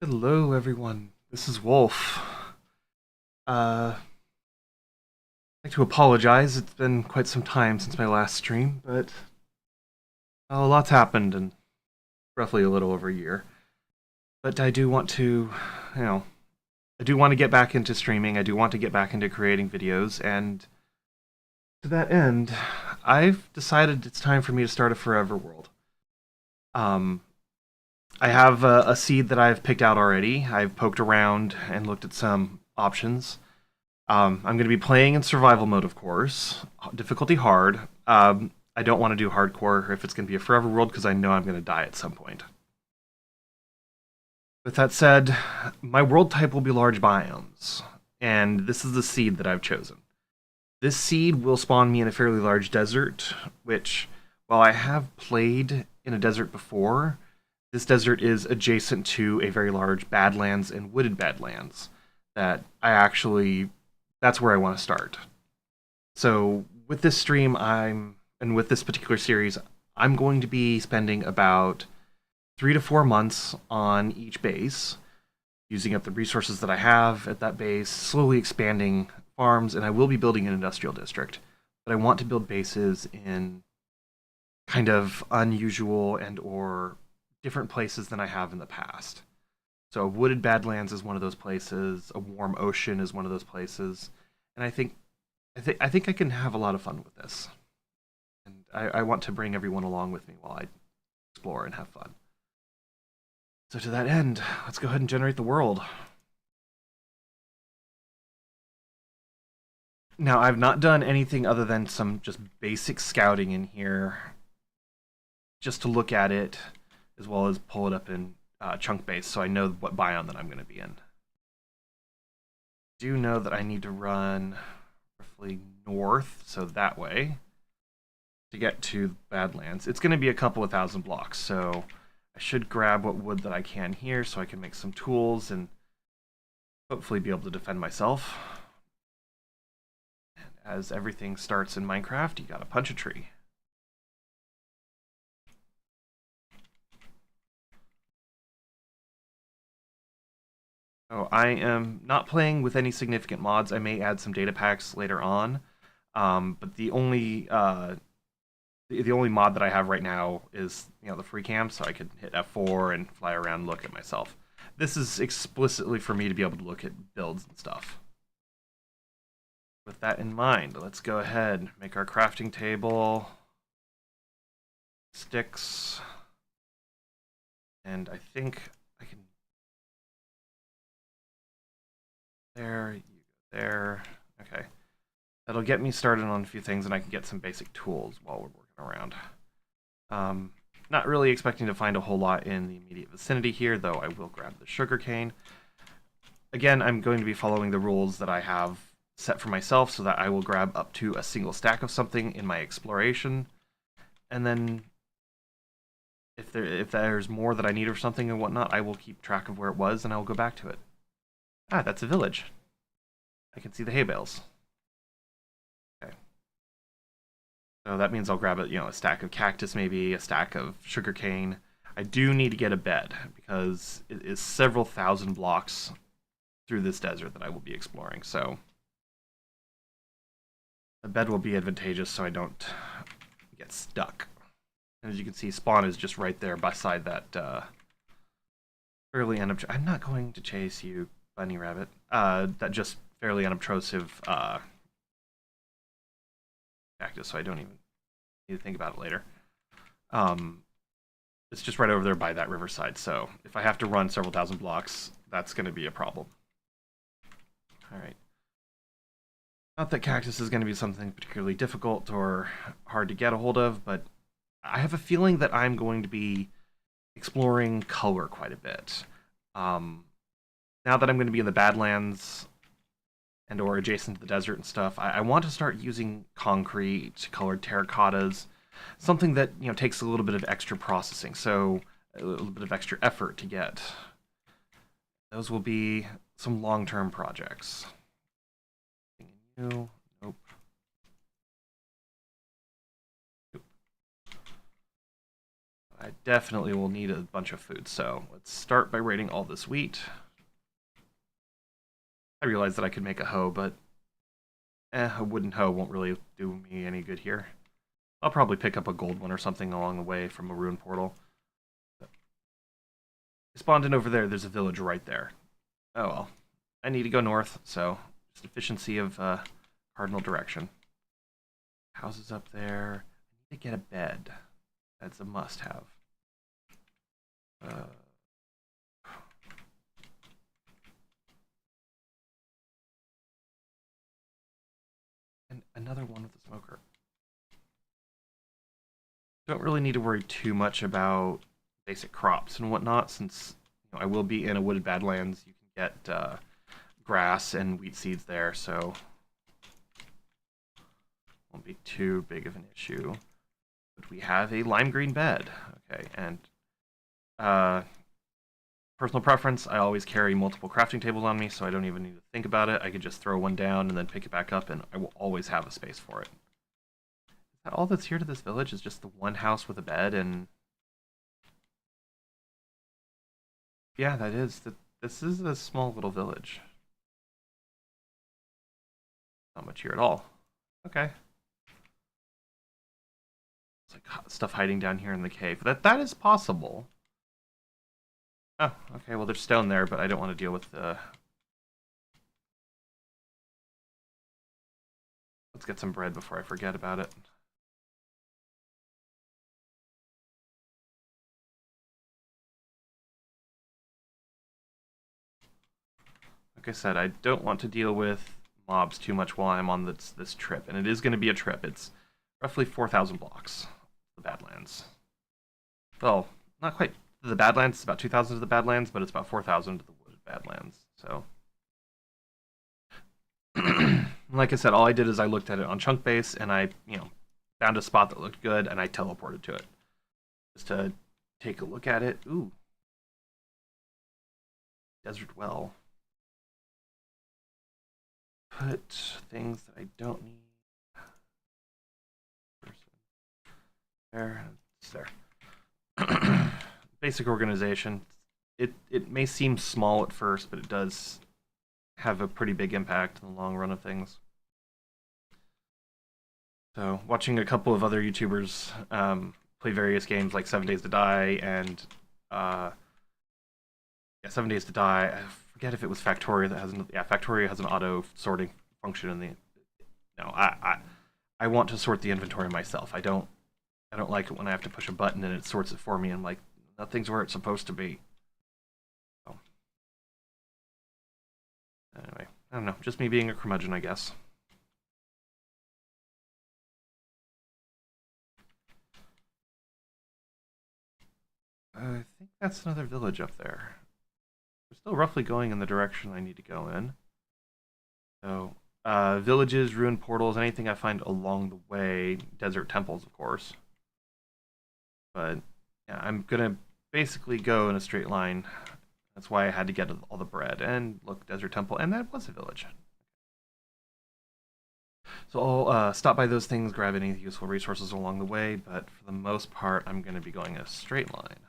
Hello, everyone. This is Wolf. I'd like to apologize. It's been quite some time since my last stream, but a lot's happened in roughly a little over a year. But I do want to, you know, I do want to get back into streaming. I do want to get back into creating videos, and to that end, I've decided it's time for me to start a forever world. Um, I have a seed that I've picked out already. I've poked around and looked at some options. I'm going to be playing in survival mode, of course. Difficulty hard. I don't want to do hardcore if it's going to be a forever world because I know I'm going to die at some point. With that said, my world type will be large biomes, and this is the seed that I've chosen. This seed will spawn me in a fairly large desert, which, while I have played in a desert before, this desert is adjacent to a very large badlands and wooded badlands that that's where I want to start. So with this stream, and with this particular series, I'm going to be spending about 3 to 4 months on each base, using up the resources that I have at that base, slowly expanding farms, and I will be building an industrial district. But I want to build bases in kind of unusual and or different places than I have in the past. So wooded badlands is one of those places. A warm ocean is one of those places, and I think I can have a lot of fun with this. And I want to bring everyone along with me while I explore and have fun. So to that end, let's go ahead and generate the world. Now, I've not done anything other than some just basic scouting in here, just to look at it, as well as pull it up in chunk base so I know what biome that I'm going to be in. Do know that I need to run roughly north, so that way, to get to Badlands. It's going to be a couple of thousand blocks, so I should grab what wood that I can here so I can make some tools and hopefully be able to defend myself. And as everything starts in Minecraft, you gotta punch a tree. Oh, I am not playing with any significant mods. I may add some data packs later on, but the only mod that I have right now is the free cam, so I could hit F4 and fly around and look at myself. This is explicitly for me to be able to look at builds and stuff. With that in mind, let's go ahead and make our crafting table. Sticks. And I think I can... There, you go there. Okay. That'll get me started on a few things, and I can get some basic tools while we're working around. Not really expecting to find a whole lot in the immediate vicinity here, though I will grab the sugarcane. Again, I'm going to be following the rules that I have set for myself so that I will grab up to a single stack of something in my exploration. And then if there's more that I need or something and whatnot, I will keep track of where it was and I will go back to it. Ah, that's a village. I can see the hay bales. Okay. So that means I'll grab a stack of cactus, maybe a stack of sugarcane. I do need to get a bed because it is several thousand blocks through this desert that I will be exploring. So a bed will be advantageous so I don't get stuck. And as you can see, spawn is just right there beside that fairly unobtrusive... I'm not going to chase you, bunny rabbit. That just fairly unobtrusive cactus, so I don't even need to think about it later. It's just right over there by that riverside, so if I have to run several thousand blocks, that's going to be a problem. Alright. Not that cactus is going to be something particularly difficult or hard to get a hold of, but I have a feeling that I'm going to be exploring color quite a bit. Now that I'm going to be in the Badlands and or adjacent to the desert and stuff, I want to start using concrete, colored terracottas, something that takes a little bit of extra processing, so a little bit of extra effort to get. Those will be some long-term projects. Nope. Nope. I definitely will need a bunch of food, so let's start by raiding all this wheat. I realized that I could make a hoe, but a wooden hoe won't really do me any good here. I'll probably pick up a gold one or something along the way from a ruin portal. I spawned in over there. There's a village right there. Oh well. I need to go north, so just efficiency of cardinal direction. Houses up there. I need to get a bed. That's a must-have. And another one with a smoker. Don't really need to worry too much about basic crops and whatnot, since I will be in a wooded badlands. You can get grass and wheat seeds there, so won't be too big of an issue. But we have a lime green bed. Okay, and personal preference, I always carry multiple crafting tables on me, so I don't even need to think about it. I could just throw one down and then pick it back up, and I will always have a space for it. Is that all that's here to this village? Is just the one house with a bed and... Yeah, that is. This is a small little village. Not much here at all. Okay. It's like stuff hiding down here in the cave. That is possible. Oh, okay, well there's stone there, but I don't want to deal with the... Let's get some bread before I forget about it. Like I said, I don't want to deal with mobs too much while I'm on this trip, and it is going to be a trip. It's roughly 4,000 blocks, the Badlands. Well, not quite the Badlands, it's about 2,000 to the Badlands, but it's about 4,000 to the wooded Badlands, so... Like I said, all I did is I looked at it on chunk base, and I, found a spot that looked good, and I teleported to it. Just to take a look at it. Ooh. Desert well. Put things that I don't need. There. It's there. Basic organization. It may seem small at first, but it does have a pretty big impact in the long run of things. So, watching a couple of other YouTubers play various games like 7 Days to Die and 7 Days to Die. I forget if it was Factorio that has Factorio has an auto sorting function in the... No, I want to sort the inventory myself. I don't like it when I have to push a button and it sorts it for me. I'm like, nothing's where it's supposed to be. So, anyway, I don't know. Just me being a curmudgeon, I guess. I think that's another village up there. We're still roughly going in the direction I need to go in. So, villages, ruin portals, anything I find along the way. Desert temples, of course. But, yeah, I'm gonna basically go in a straight line. That's why I had to get all the bread. And look, desert temple, and that was a village. So I'll stop by those things, grab any useful resources along the way, but for the most part, I'm going to be going a straight line.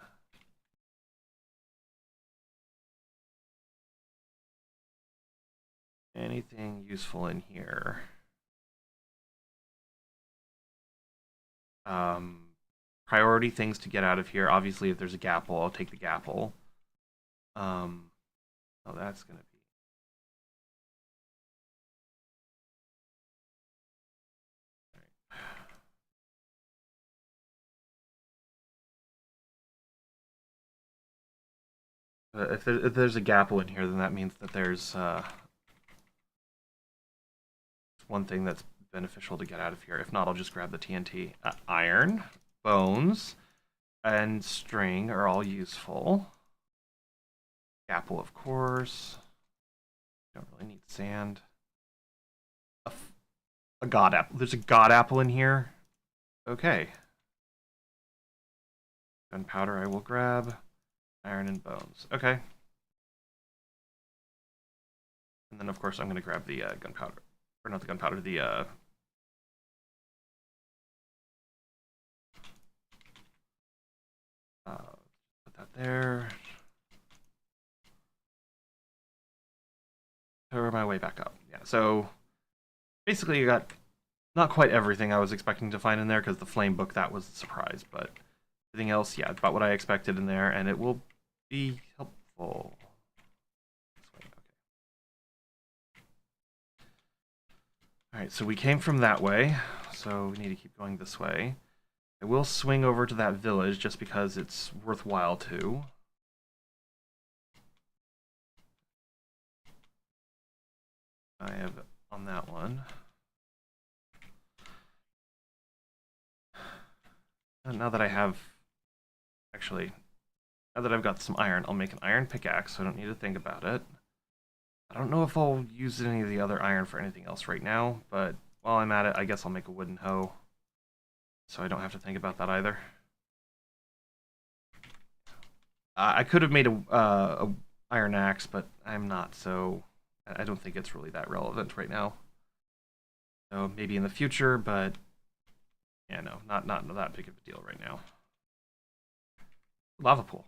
Anything useful in here? Priority things to get out of here. Obviously, if there's a gapple, I'll take the gapple. Oh, that's going to be... If there's a gapple in here, then that means that there's one thing that's beneficial to get out of here. If not, I'll just grab the TNT. Iron, bones, and string are all useful. Apple, of course. Don't really need sand. A god apple. There's a god apple in here. Okay. Gunpowder I will grab. Iron and bones. Okay. And then, of course, I'm going to grab the gunpowder. Or not the gunpowder, the... Got there. Power my way back up. Yeah, so basically you got not quite everything I was expecting to find in there because the flame book, that was a surprise, but everything else, yeah, about what I expected in there, and it will be helpful. Okay. Alright, so we came from that way, so we need to keep going this way. I will swing over to that village just because it's worthwhile to. I have on that one. And now that I have, actually, now that I've got some iron, I'll make an iron pickaxe, so I don't need to think about it. I don't know if I'll use any of the other iron for anything else right now, but while I'm at it, I guess I'll make a wooden hoe, so I don't have to think about that either. I could have made a iron axe, but I'm not, so I don't think it's really that relevant right now. So maybe in the future, but yeah, no, not that big of a deal right now. Lava pool.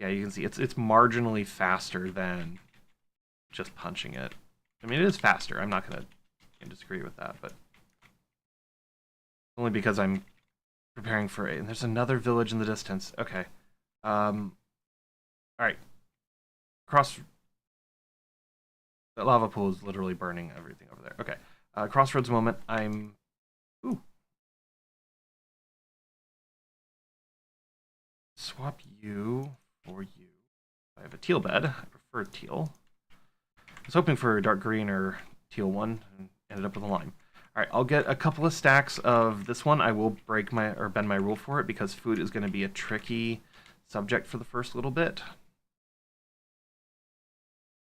Yeah, you can see it's marginally faster than just punching it. I mean, it is faster. I'm not gonna disagree with that, but only because I'm preparing for it. And there's another village in the distance. Okay. All right. Cross. That lava pool is literally burning everything over there. Okay. Crossroads moment. I'm. Ooh. Swap you for you. I have a teal bed. I prefer teal. I was hoping for a dark green or teal one and ended up with a lime. All right, I'll get a couple of stacks of this one. I will break my or bend my rule for it because food is going to be a tricky subject for the first little bit.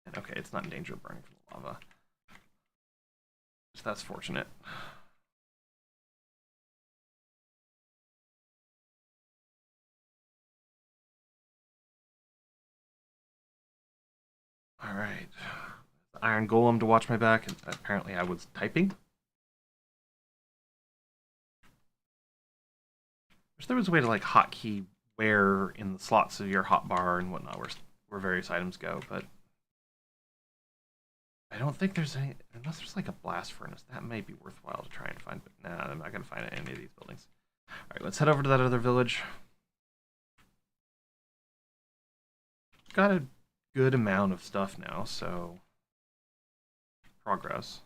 And okay, it's not in danger of burning from the lava. So that's fortunate. All right. The iron golem to watch my back. And apparently I was typing. Wish there was a way to like hotkey where in the slots of your hotbar and whatnot where various items go, but I don't think there's any, unless there's like a blast furnace. That may be worthwhile to try and find, but nah, I'm not going to find it in any of these buildings. All right, let's head over to that other village. Got a good amount of stuff now, so progress.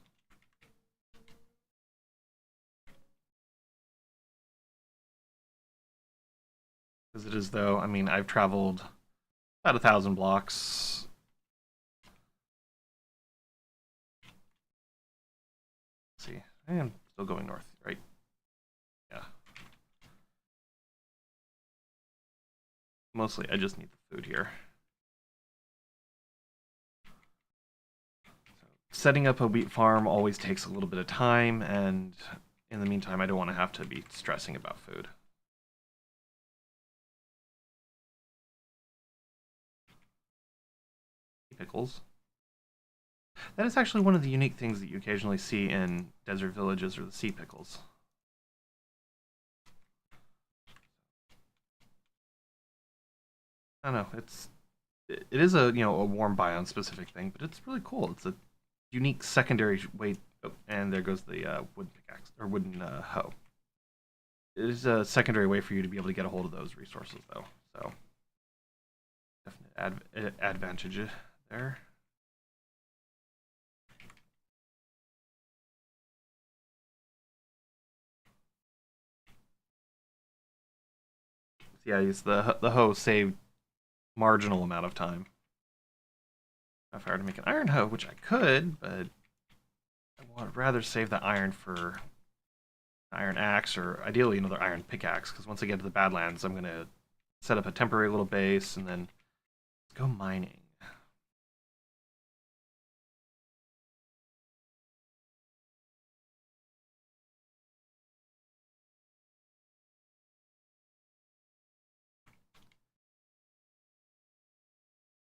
As it is though, I mean, I've traveled about 1,000 blocks. Let's see, I am still going north, right? Yeah. Mostly, I just need the food here. So, setting up a wheat farm always takes a little bit of time, and in the meantime, I don't want to have to be stressing about food. Pickles. That is actually one of the unique things that you occasionally see in desert villages, or the sea pickles. I don't know. It is a a warm biome specific thing, but it's really cool. It's a unique secondary way. Oh, and there goes the wooden pickaxe or wooden hoe. It is a secondary way for you to be able to get a hold of those resources, though. So definite advantage there. So yeah, the hoe saved marginal amount of time. If I were to make an iron hoe, which I could, but I would rather save the iron for an iron axe or ideally another iron pickaxe, because once I get to the Badlands, I'm going to set up a temporary little base and then go mining.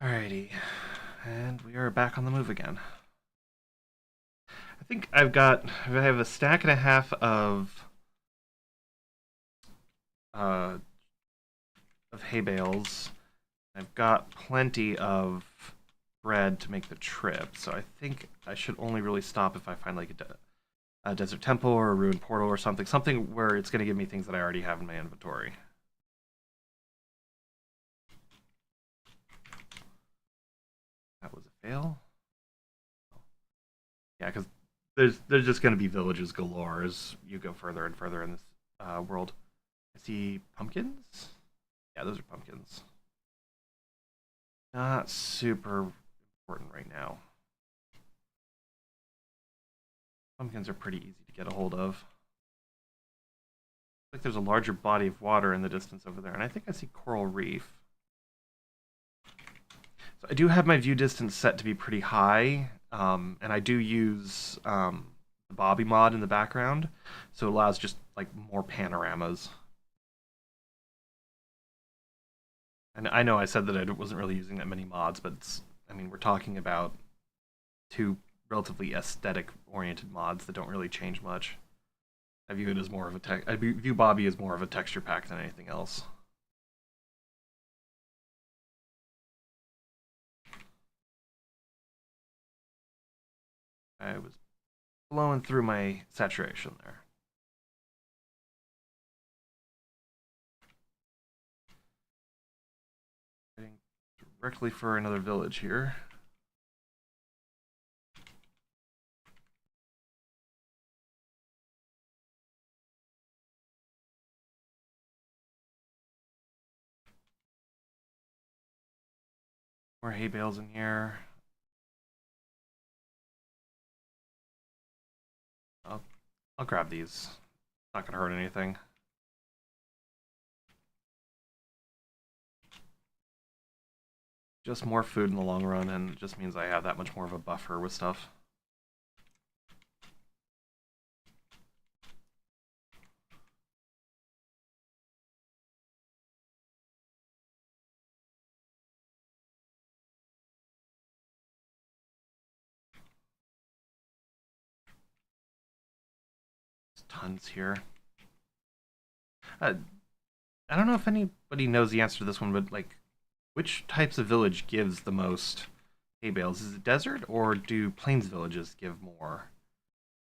Alrighty, and we are back on the move again. I think I have a stack and a half of uh, hay bales. I've got plenty of bread to make the trip, so I think I should only really stop if I find like a desert temple or a ruined portal or something. Something where it's going to give me things that I already have in my inventory. That was a fail. Yeah, because there's just going to be villages galore as you go further and further in this world. I see pumpkins. Yeah, those are pumpkins. Not super important right now. Pumpkins are pretty easy to get a hold of. Like there's a larger body of water in the distance over there, and I think I see coral reef. So I do have my view distance set to be pretty high, and I do use the Bobby mod in the background, so it allows just like more panoramas. And I know I said that I wasn't really using that many mods, but I mean we're talking about two relatively aesthetic-oriented mods that don't really change much. I view it as more of a I view Bobby as more of a texture pack than anything else. I was blowing through my saturation there. Heading directly for another village here. More hay bales in here. I'll, I'll grab these. Not gonna hurt anything. Just more food in the long run, and it just means I have that much more of a buffer with stuff. There's tons here. I don't know if anybody knows the answer to this one, but like, which types of village gives the most hay bales? Is it desert or do plains villages give more?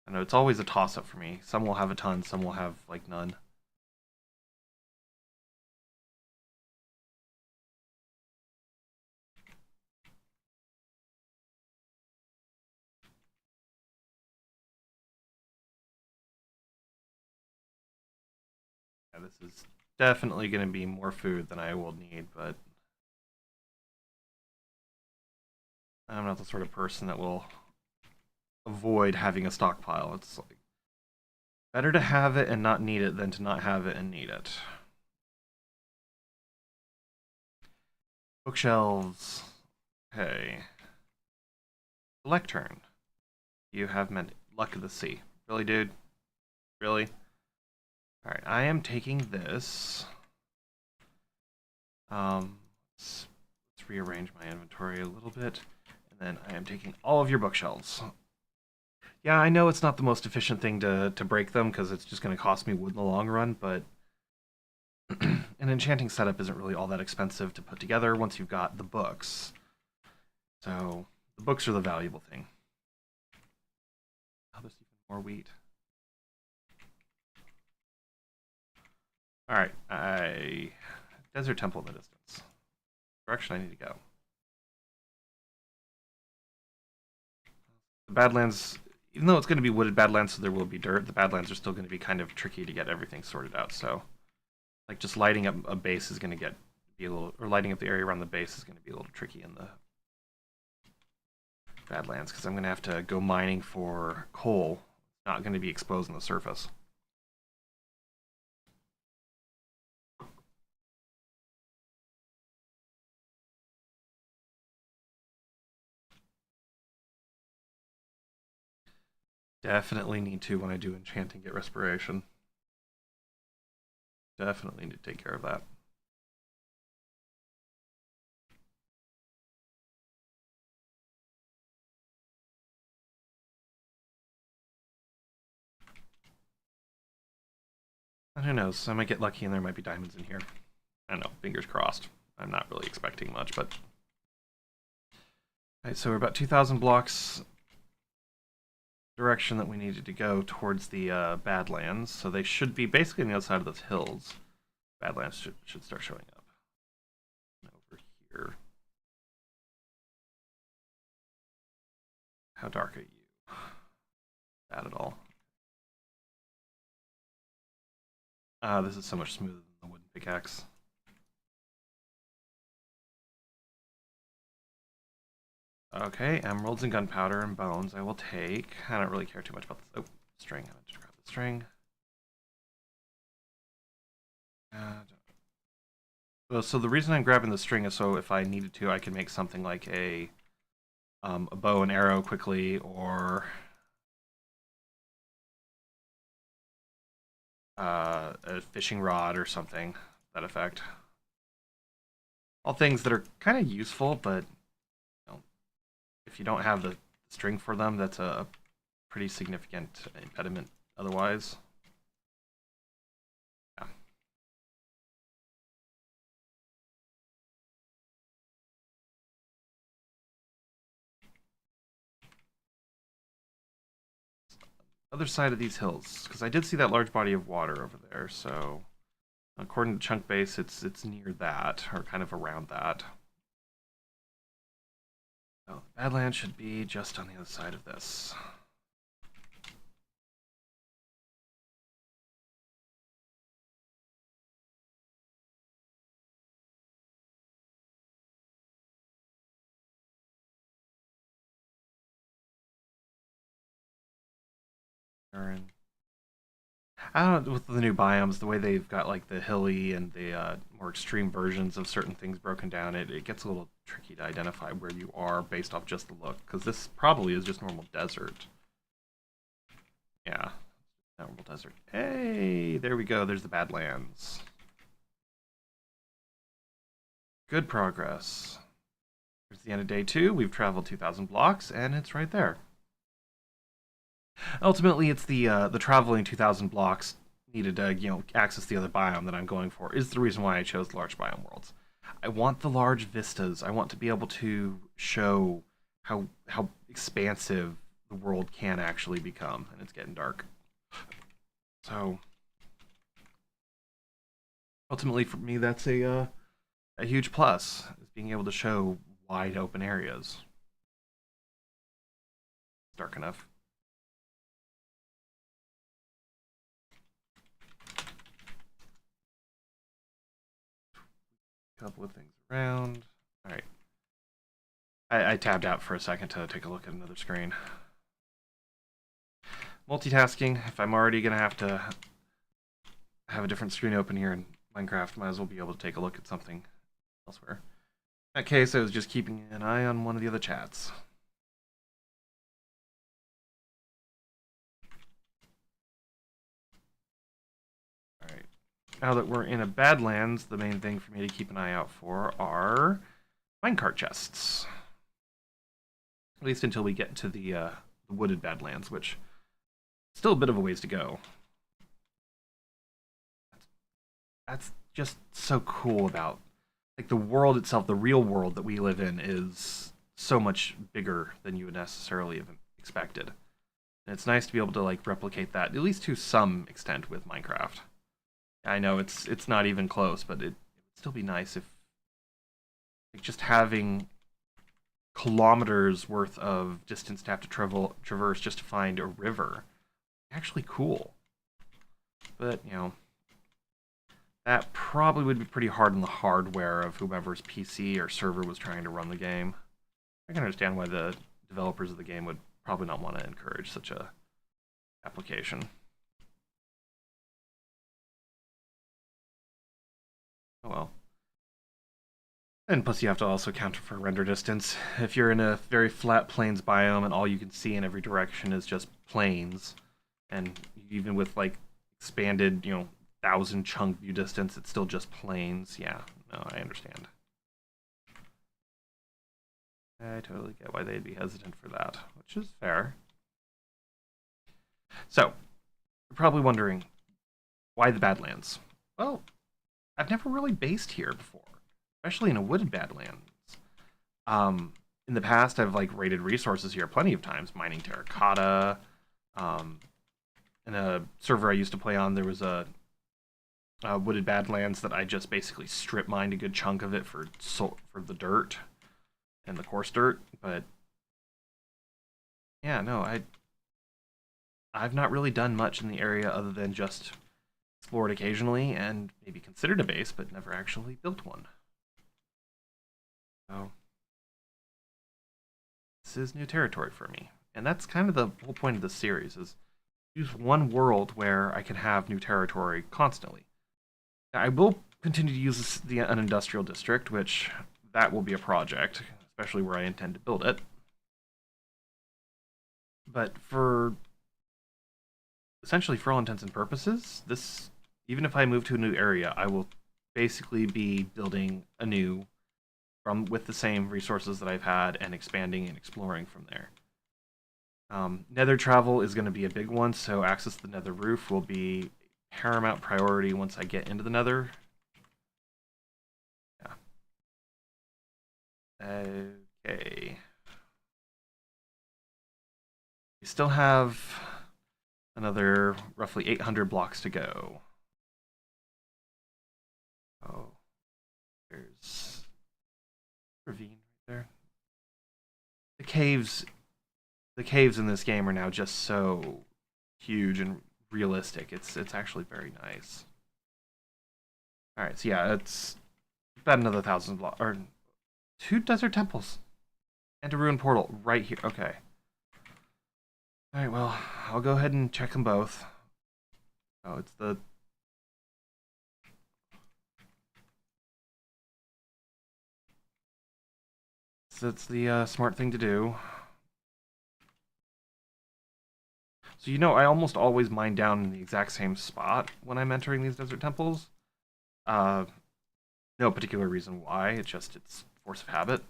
I know it's always a toss up for me. Some will have a ton, some will have like none. Yeah, this is definitely going to be more food than I will need, but I'm not the sort of person that will avoid having a stockpile. It's like better to have it and not need it than to not have it and need it. Bookshelves. Okay. Lectern. You have meant luck of the sea. Really, dude? Really? Alright, I am taking this. Let's rearrange my inventory a little bit. And then I am taking all of your bookshelves. Yeah, I know it's not the most efficient thing to break them because it's just going to cost me wood in the long run, but an enchanting setup isn't really all that expensive to put together once you've got the books. So the books are the valuable thing. Oh, there's even more wheat. All right, desert temple in the distance. Direction I need to go. The Badlands, even though it's going to be wooded Badlands, so there will be dirt. The Badlands are still going to be kind of tricky to get everything sorted out. So, like, just lighting up a base is going to be a little, or lighting up the area around the base is going to be a little tricky in the Badlands because I'm going to have to go mining for coal. It's not going to be exposed on the surface. Definitely need to, when I do enchanting, get respiration. Definitely need to take care of that. And who knows? I might get lucky and there might be diamonds in here. I don't know. Fingers crossed. I'm not really expecting much, but... Alright, so we're about 2,000 blocks direction that we needed to go towards the Badlands. So they should be basically on the other side of those hills. Badlands should start showing up. Over here. How dark are you? Bad at all. This is so much smoother than the wooden pickaxe. Okay, emeralds and gunpowder and bones I will take. I don't really care too much about this. Oh, string. I meant to grab the string. Well, so the reason I'm grabbing the string is so if I needed to, I can make something like a bow and arrow quickly, or a fishing rod or something, that effect. All things that are kind of useful, but if you don't have the string for them, that's a pretty significant impediment otherwise. Yeah. Other side of these hills, because I did see that large body of water over there, so according to Chunk Base, it's near that, or kind of around that. So the Badlands should be just on the other side of this. I don't know, with the new biomes, the way they've got like the hilly and the more extreme versions of certain things broken down, it gets a little tricky to identify where you are based off just the look, because this probably is just normal desert. Yeah, normal desert. Hey, there we go. There's the Badlands. Good progress. Here's the end of day 2. We've traveled 2,000 blocks, and it's right there. Ultimately, it's the traveling 2,000 blocks needed to access the other biome that I'm going for is the reason why I chose large biome worlds. I want the large vistas. I want to be able to show how expansive the world can actually become, and it's getting dark. So ultimately, for me, that's a huge plus is being able to show wide open areas. Dark enough. Couple of things around. All right. I tabbed out for a second to take a look at another screen. Multitasking. If I'm already gonna have to have a different screen open here in Minecraft, might as well be able to take a look at something elsewhere. In that case, I was just keeping an eye on one of the other chats. Alright. Now that we're in a Badlands, the main thing for me to keep an eye out for are minecart chests. At least until we get to the wooded Badlands, which is still a bit of a ways to go. That's just so cool about like the world itself, the real world that we live in is so much bigger than you would necessarily have expected. And it's nice to be able to like replicate that at least to some extent with Minecraft. I know it's not even close, but it would still be nice if like, just having kilometers worth of distance to have to traverse just to find a river. Actually cool. But, that probably would be pretty hard on the hardware of whomever's PC or server was trying to run the game. I can understand why the developers of the game would probably not want to encourage such a application. Oh well. And plus you have to also account for render distance. If you're in a very flat plains biome and all you can see in every direction is just plains, and even with like expanded, 1,000 chunk view distance, it's still just plains. Yeah, no, I understand. I totally get why they'd be hesitant for that, which is fair. So, you're probably wondering, Why the Badlands? Well, I've never really based here before, especially in a wooded Badlands. Um, in the past, I've like raided resources here plenty of times, mining terracotta. Um, in a server I used to play on, there was a wooded Badlands that I just basically strip mined a good chunk of it for the dirt and the coarse dirt. But yeah, no, I've not really done much in the area other than just explored occasionally and maybe considered a base, but never actually built one. So this is new territory for me. And that's kind of the whole point of this series is use one world where I can have new territory constantly. Now, I will continue to use an industrial district, which that will be a project, especially where I intend to build it. But for essentially for all intents and purposes, this even if I move to a new area, I will basically be building anew from with the same resources that I've had and expanding and exploring from there. Nether travel is going to be a big one, so access to the Nether roof will be paramount priority once I get into the Nether. Yeah. Okay. We still have another roughly 800 blocks to go. Oh, there's a ravine right there. The caves the caves in this game are now just so huge and realistic. It's actually very nice. All right, so yeah, it's about another 1,000 blocks or two desert temples and a ruined portal right here. Okay. All right, well, I'll go ahead and check them both. Oh, it's the smart thing to do. So I almost always mine down in the exact same spot when I'm entering these desert temples. Uh, no particular reason why. It's force of habit.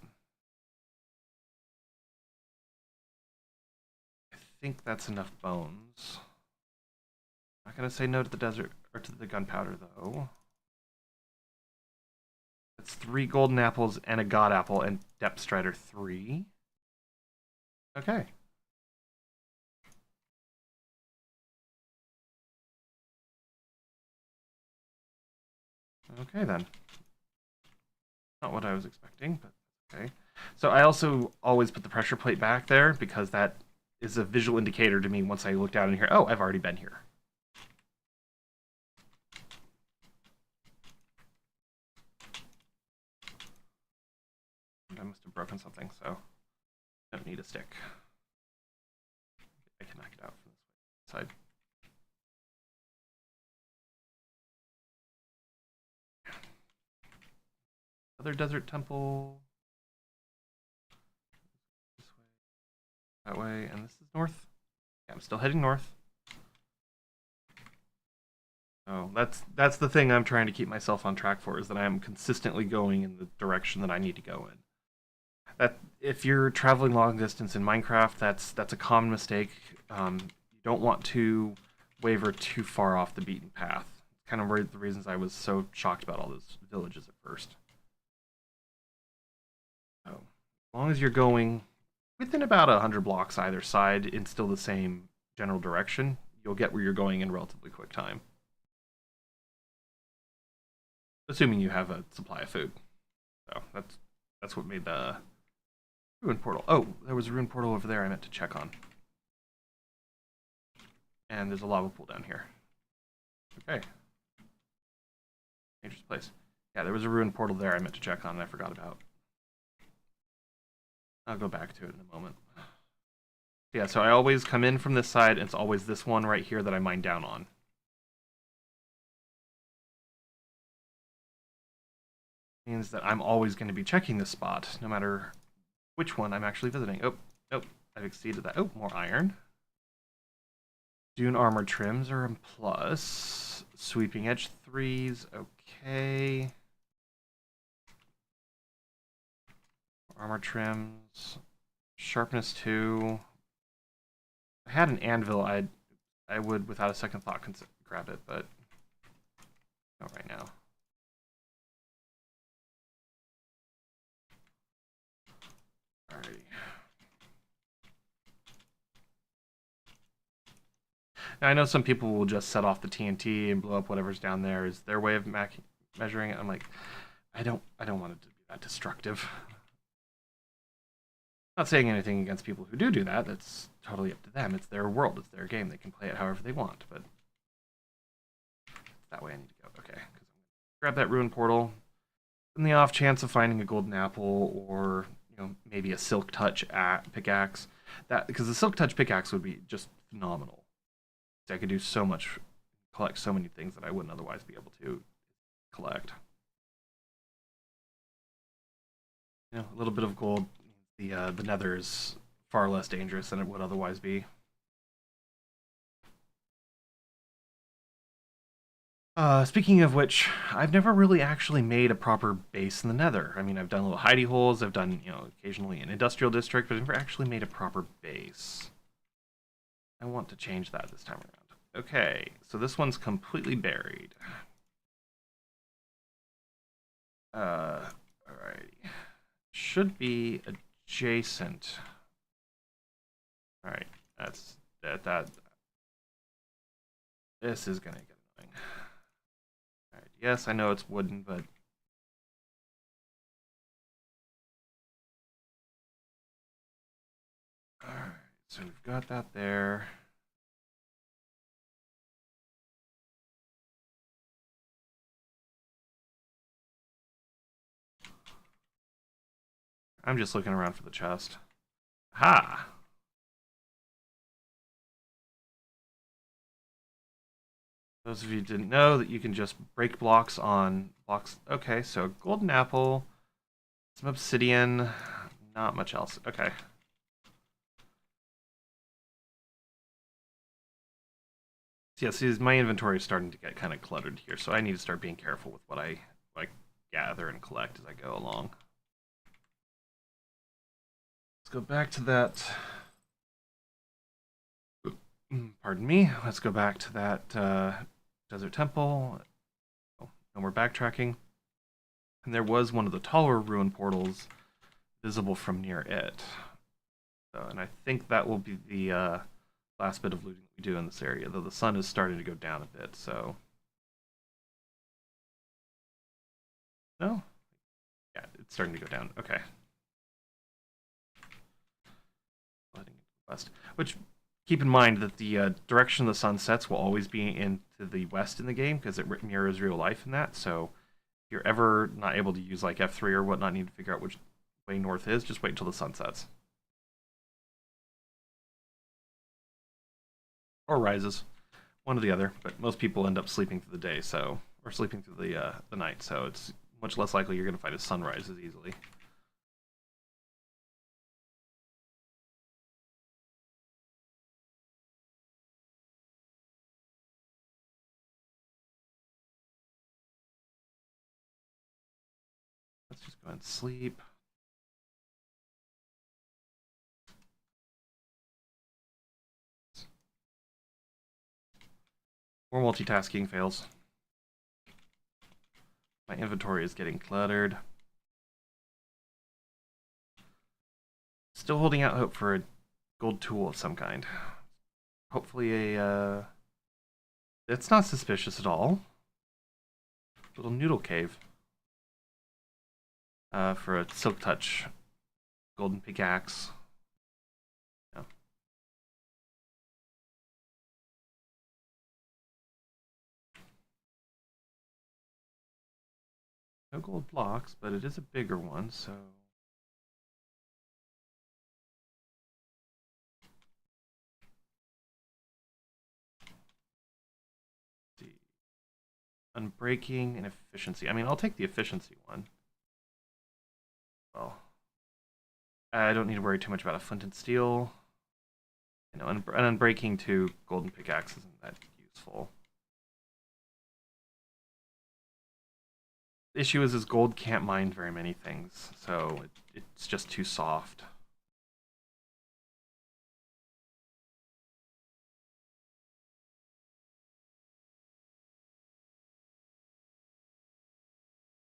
I think that's enough bones. Not gonna say no to the desert or to the gunpowder though. That's 3 golden apples and a god apple and depth strider 3. Okay. Okay then. Not what I was expecting, but okay. So I also always put the pressure plate back there because that is a visual indicator to me once I look down and hear, oh, I've already been here. I must have broken something, so I don't need a stick. I can knock it out from this side. Other desert temple. This way, that way, and this is north. Yeah, I'm still heading north. Oh, that's the thing I'm trying to keep myself on track for is that I am consistently going in the direction that I need to go in. That if you're traveling long distance in Minecraft, that's a common mistake. You don't want to waver too far off the beaten path. It's kind of the reasons I was so shocked about all those villages at first. So, as long as you're going within about 100 blocks either side in still the same general direction, you'll get where you're going in relatively quick time. Assuming you have a supply of food. So that's what made the ruin portal. Oh, there was a ruin portal over there I meant to check on. And there's a lava pool down here. Okay. Dangerous place. Yeah, there was a ruin portal there I meant to check on and I forgot about. I'll go back to it in a moment. Yeah, so I always come in from this side, and it's always this one right here that I mine down on. Means that I'm always going to be checking this spot, no matter which one I'm actually visiting. Oh, nope, I've exceeded that. Oh, more iron. Dune armor trims are a plus. Sweeping edge 3s, okay. Armor trims. Sharpness 2. If I had an anvil, I would, without a second thought, grab it, but I know some people will just set off the TNT and blow up whatever's down there. Is their way of measuring it? I'm like, I don't want it to be that destructive. Not saying anything against people who do that. That's totally up to them. It's their world. It's their game. They can play it however they want. But that way I need to go. Okay, because I'm gonna grab that ruin portal. In the off chance of finding a golden apple or maybe a silk touch pickaxe, that because the silk touch pickaxe would be just phenomenal. I could do so much, collect so many things that I wouldn't otherwise be able to collect. A little bit of gold. The nether is far less dangerous than it would otherwise be. Speaking of which, I've never really actually made a proper base in the nether. I mean, I've done little hidey holes, I've done, occasionally an industrial district, but I've never actually made a proper base. I want to change that this time around. Okay, so this one's completely buried. Alrighty. Should be adjacent. Alright, that's that. This is gonna get annoying. Alright, yes, I know it's wooden, but alright, so we've got that there. I'm just looking around for the chest. Ha! Those of you who didn't know that you can just break blocks on blocks. Okay, so golden apple, some obsidian, not much else. Okay. So yeah, see, my inventory is starting to get kind of cluttered here, so I need to start being careful with what I gather and collect as I go along. Let's go back to that. Pardon me. Let's go back to that desert temple. Oh, no more backtracking. And there was one of the taller ruin portals visible from near it. So, and I think that will be the last bit of looting we do in this area, though the sun is starting to go down a bit, so... No? Yeah, it's starting to go down. Okay. Heading into the west. Which, keep in mind that the direction the sun sets will always be into the west in the game, because it mirrors real life in that, so if you're ever not able to use like F3 or whatnot, need to figure out which way north is, just wait until the sun sets. Or rises. One or the other, but most people end up sleeping through the day, so... Or sleeping through the night, so it's much less likely you're going to find a sunrise as easily. Let's just go and sleep. More multitasking fails. My inventory is getting cluttered. Still holding out hope for a gold tool of some kind. Hopefully it's not suspicious at all. Little noodle cave. For a silk touch. Golden pickaxe. Yeah. No gold blocks, but it is a bigger one, so... Unbreaking and efficiency. I mean, I'll take the efficiency one. Well, I don't need to worry too much about a flint and steel. And unbreaking to golden pickaxe isn't that useful. The issue is gold can't mine very many things, so it's just too soft.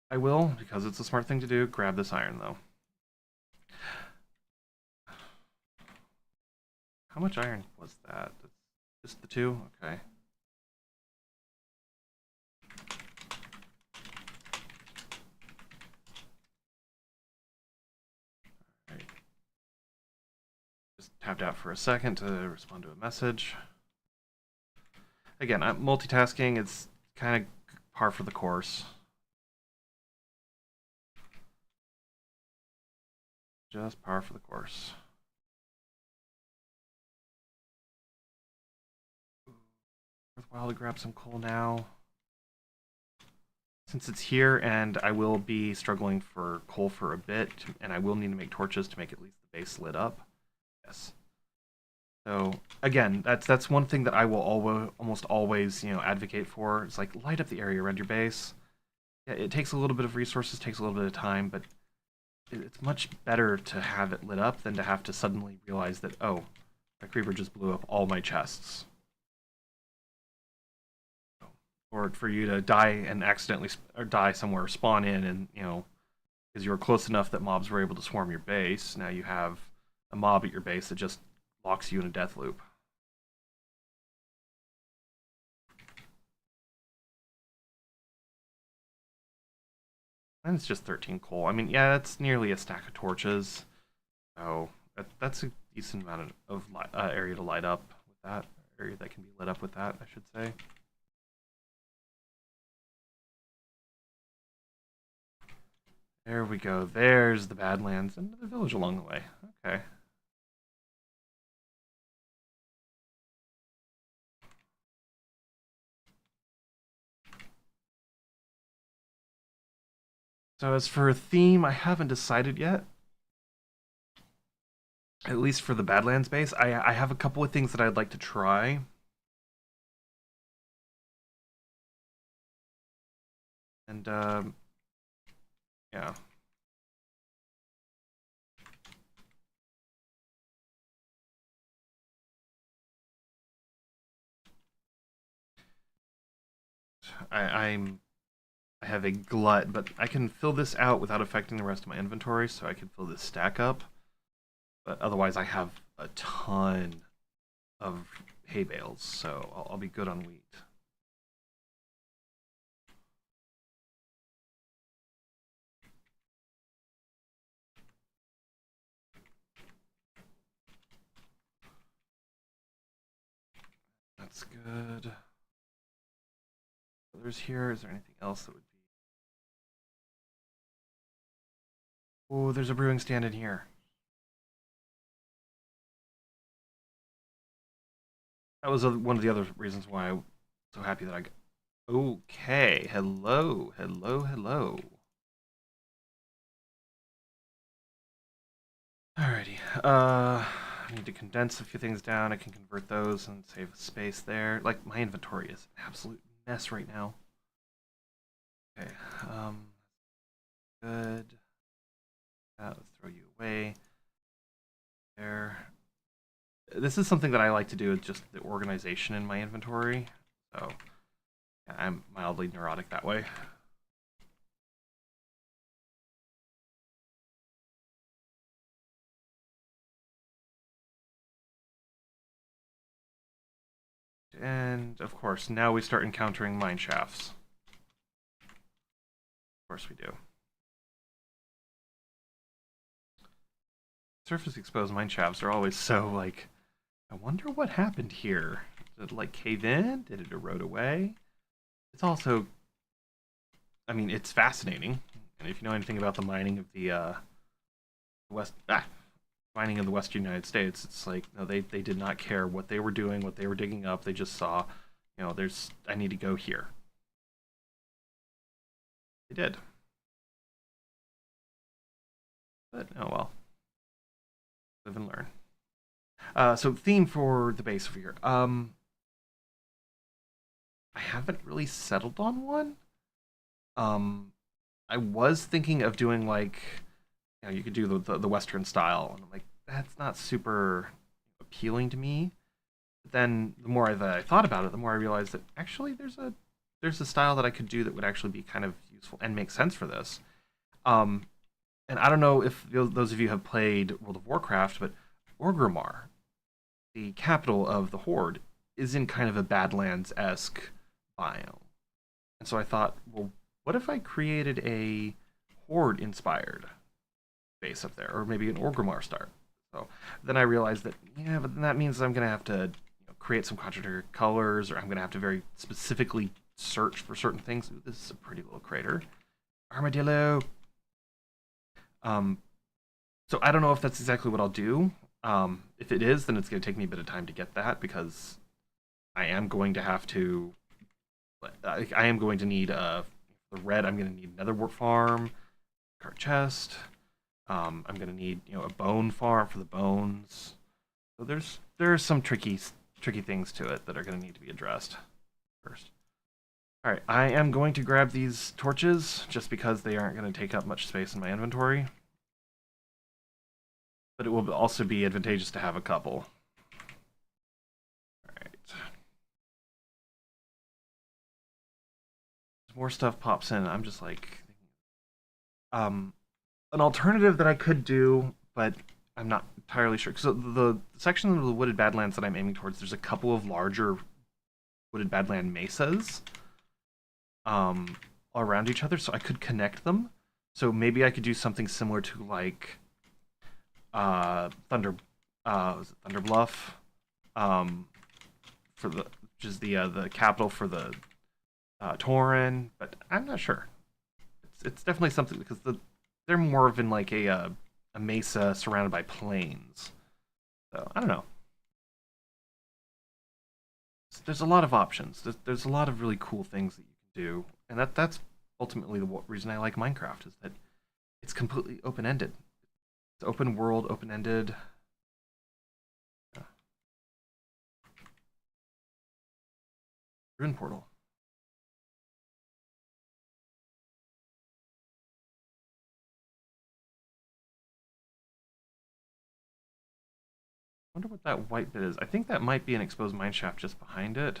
I will, because it's a smart thing to do, grab this iron, though. How much iron was that? Just the two? Okay. Right. Just tapped out for a second to respond to a message. Again, I'm multitasking. It's kind of par for the course. Just par for the course. Worthwhile to grab some coal now. Since it's here, and I will be struggling for coal for a bit, and I will need to make torches to make at least the base lit up. Yes. So again, that's one thing that I will almost always advocate for. It's like light up the area around your base. Yeah, it takes a little bit of resources, takes a little bit of time, but it's much better to have it lit up than to have to suddenly realize that, oh, a creeper just blew up all my chests. Or for you to die and accidentally or die somewhere, spawn in, and because you were close enough that mobs were able to swarm your base. Now you have a mob at your base that just locks you in a death loop. And it's just 13 coal. I mean, yeah, that's nearly a stack of torches. So that's a decent amount of area to light up with that. Area that can be lit up with that, I should say. There we go. There's the Badlands and the village along the way. Okay. So as for a theme, I haven't decided yet. At least for the Badlands base, I have a couple of things that I'd like to try. And yeah. I'm I have a glut, but I can fill this out without affecting the rest of my inventory, so I can fill this stack up. But otherwise, I have a ton of hay bales, so I'll be good on wheat. That's good. There's here. Is there anything else that would be? Oh, there's a brewing stand in here. That was one of the other reasons why I'm so happy that I got. Okay, hello, hello, hello. Alrighty. I need to condense a few things down. I can convert those and save space there. Like, my inventory is an absolute mess right now. Okay, good. Let's throw you away. There. This is something that I like to do with just the organization in my inventory. So, yeah, I'm mildly neurotic that way. And, of course, now we start encountering mine shafts. Of course we do. Surface exposed mine shafts are always so, like, I wonder what happened here. Did it, like, cave in? Did it erode away? It's also, I mean, it's fascinating. And if you know anything about the mining of the mining of the Western United States, it's like, no, they did not care what they were doing, what they were digging up. They just saw, I need to go here. They did. But, oh well. Live and learn. So theme for the base over here. I haven't really settled on one. I was thinking of doing like, you could do the Western style, and I'm like, that's not super appealing to me. But then the more I thought about it, the more I realized that actually there's a style that I could do that would actually be kind of useful and make sense for this. Um, and I don't know if those of you have played World of Warcraft, but Orgrimmar, the capital of the Horde, is in kind of a Badlands-esque biome. And so I thought, well, what if I created a Horde-inspired base up there, or maybe an Orgrimmar start? So then I realized that, yeah, but then that means I'm going to have to create some contradictory colors, or I'm going to have to very specifically search for certain things. Ooh, this is a pretty little crater. Armadillo! Um, so I don't know if that's exactly what I'll do. If it is, then it's going to take me a bit of time to get that, because I am going to have to. I am going to need the red. I'm going to need another warp farm, cart chest. I'm going to need a bone farm for the bones. So there's some tricky things to it that are going to need to be addressed first. All right, I am going to grab these torches just because they aren't going to take up much space in my inventory. But it will also be advantageous to have a couple. All right. As more stuff pops in, I'm just like, an alternative that I could do, but I'm not entirely sure. So the section of the wooded badlands that I'm aiming towards, there's a couple of larger wooded badland mesas all around each other, so I could connect them. So maybe I could do something similar to like Thunder Bluff, for which is the capital for the Tauren, but I'm not sure. It's definitely something because they're more of in like a mesa surrounded by plains. So I don't know. There's a lot of options. There's a lot of really cool things that you can do, and that's ultimately the reason I like Minecraft is that it's completely open ended. It's open world, open ended. Yeah. Ruin portal. I wonder what that white bit is. I think that might be an exposed mineshaft just behind it.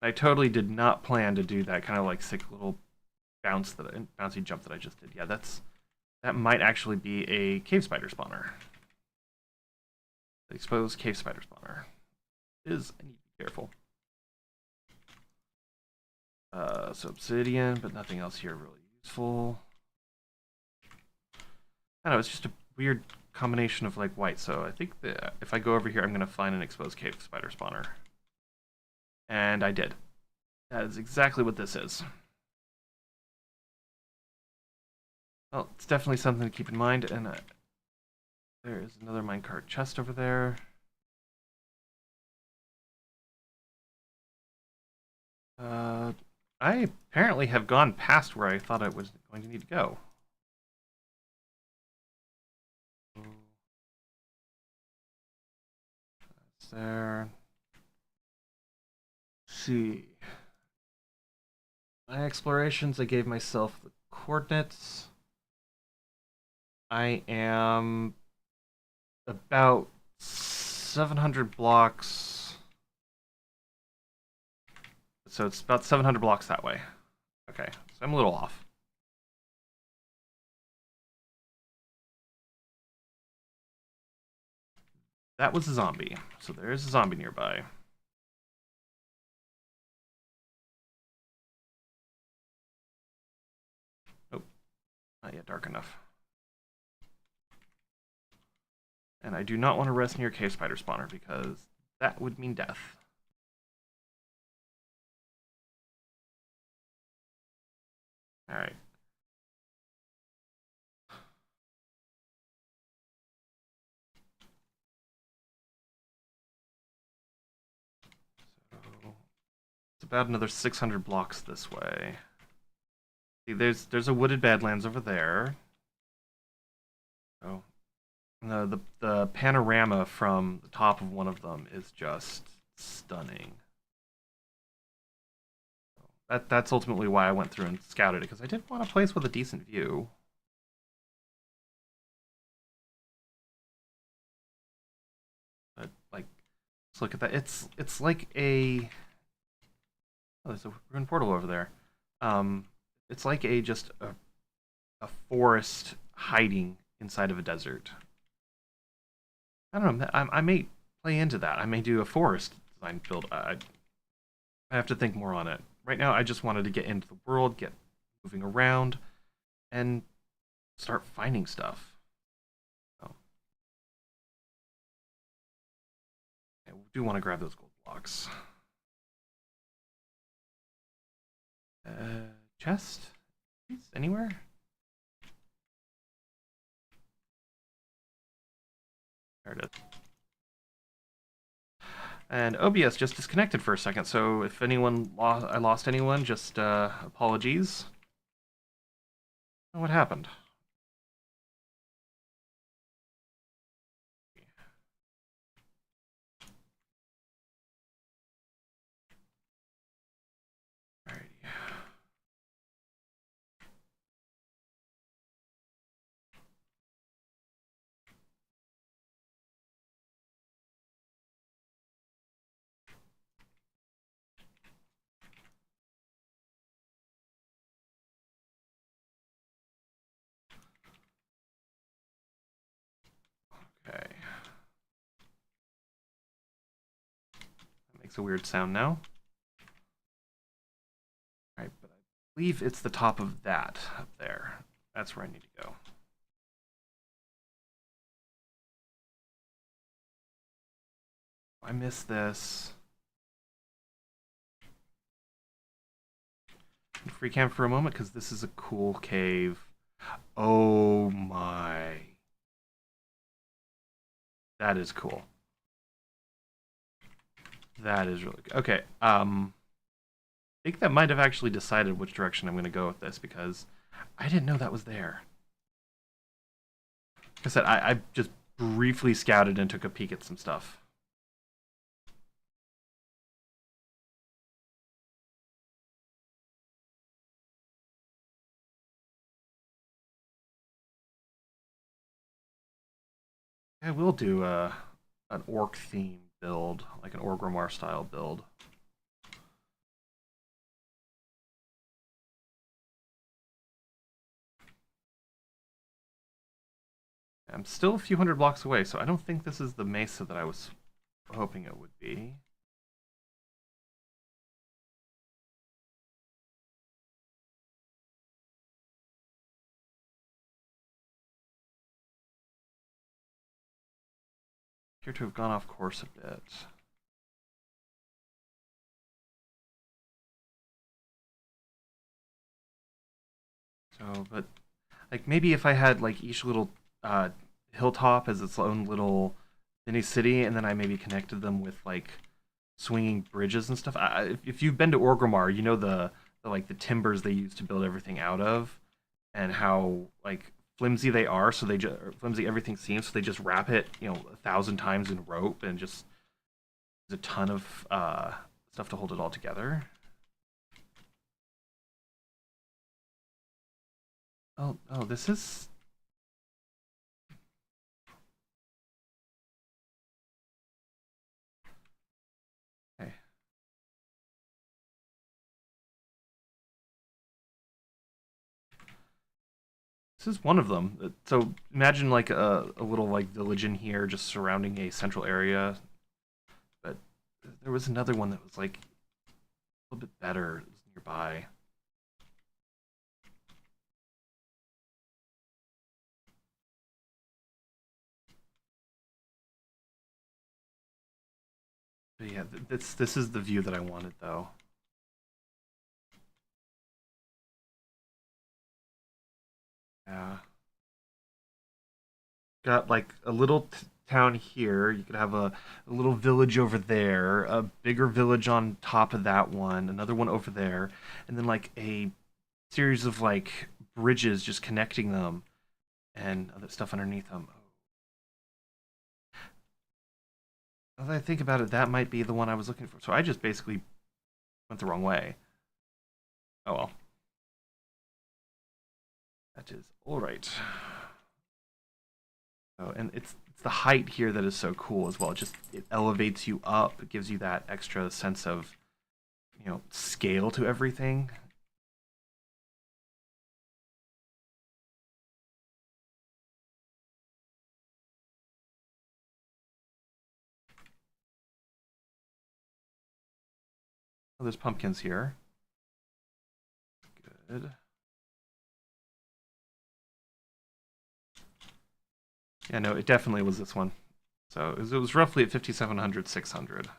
I totally did not plan to do that kind of like sick little bouncy jump that I just did. Yeah, that might actually be a cave spider spawner. The exposed cave spider spawner I need to be careful. So obsidian, but nothing else here really useful. I don't know, it's just a weird combination of like white. So I think that if I go over here, I'm going to find an exposed cave spider spawner. And I did. That is exactly what this is. Well, it's definitely something to keep in mind. And there is another minecart chest over there. I apparently have gone past where I thought I was going to need to go. That's there. Let's see. My explorations, I gave myself the coordinates. I am about 700 blocks. So it's about 700 blocks that way. Okay, so I'm a little off. That was a zombie. So there is a zombie nearby. Oh, not yet dark enough. And I do not want to rest near cave spider spawner because that would mean death. Alright. So it's about another 600 blocks this way. See, there's a wooded badlands over there. Oh, the panorama from the top of one of them is just stunning. That's ultimately why I went through and scouted it, because I did want a place with a decent view. But like, let's look at that. It's like a there's a ruin portal over there. It's like just a forest hiding inside of a desert. I don't know. I may play into that. I may do a forest design build. I have to think more on it. Right now, I just wanted to get into the world, get moving around, and start finding stuff. Oh, I do want to grab those gold blocks. Chest? Anywhere? There it is. And OBS just disconnected for a second, so if I lost anyone, just apologies. What happened? Alrighty. Okay. That makes a weird sound now. Alright, but I believe it's the top of that up there. That's where I need to go. I missed this. Free cam for a moment because this is a cool cave. Oh my. That is cool. That is really good. Okay, I think that might have actually decided which direction I'm going to go with this because I didn't know that was there. Like I said, I just briefly scouted and took a peek at some stuff. I will do an orc theme build, like an Orgrimmar style build. I'm still a few hundred blocks away, so I don't think this is the mesa that I was hoping it would be. Appear to have gone off course a bit. So, but like maybe if I had like each little hilltop as its own little mini city, and then I maybe connected them with like swinging bridges and stuff. If you've been to Orgrimmar, you know the like the timbers they use to build everything out of, and how like flimsy they are. So they just flimsy everything seems. So they just wrap it, 1,000 times in rope, and just there's a ton of stuff to hold it all together. Oh, this is. Okay. This is one of them. So imagine like a little like village in here, just surrounding a central area. But there was another one that was like a little bit better. It was nearby. But yeah, this is the view that I wanted though. Yeah. Got like a little town here. You could have a little village over there, a bigger village on top of that one, another one over there, and then like a series of like bridges just connecting them and other stuff underneath them. Now that I think about it, that might be the one I was looking for. So I just basically went the wrong way. Oh well. That is all right. Oh, and it's the height here that is so cool as well. It elevates you up. It gives you that extra sense of, scale to everything. Oh, there's pumpkins here. Good. Yeah, no, it definitely was this one. So it was roughly at 5,700, 600.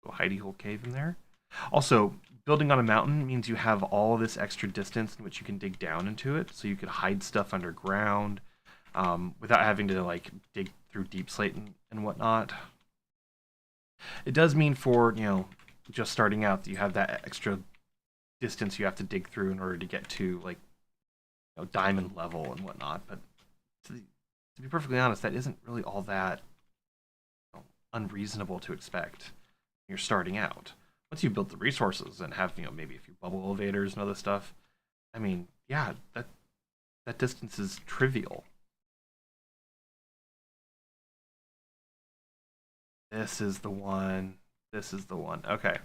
Hidey hole cave in there. Also, building on a mountain means you have all this extra distance in which you can dig down into it, so you could hide stuff underground without having to like dig through deep slate and whatnot. It does mean for just starting out that you have that extra distance you have to dig through in order to get to like diamond level and whatnot. But to be perfectly honest, that isn't really all that unreasonable to expect when you're starting out. Once you build the resources and have maybe a few bubble elevators and other stuff, I mean, yeah, that distance is trivial. This is the one. This is the one. Okay.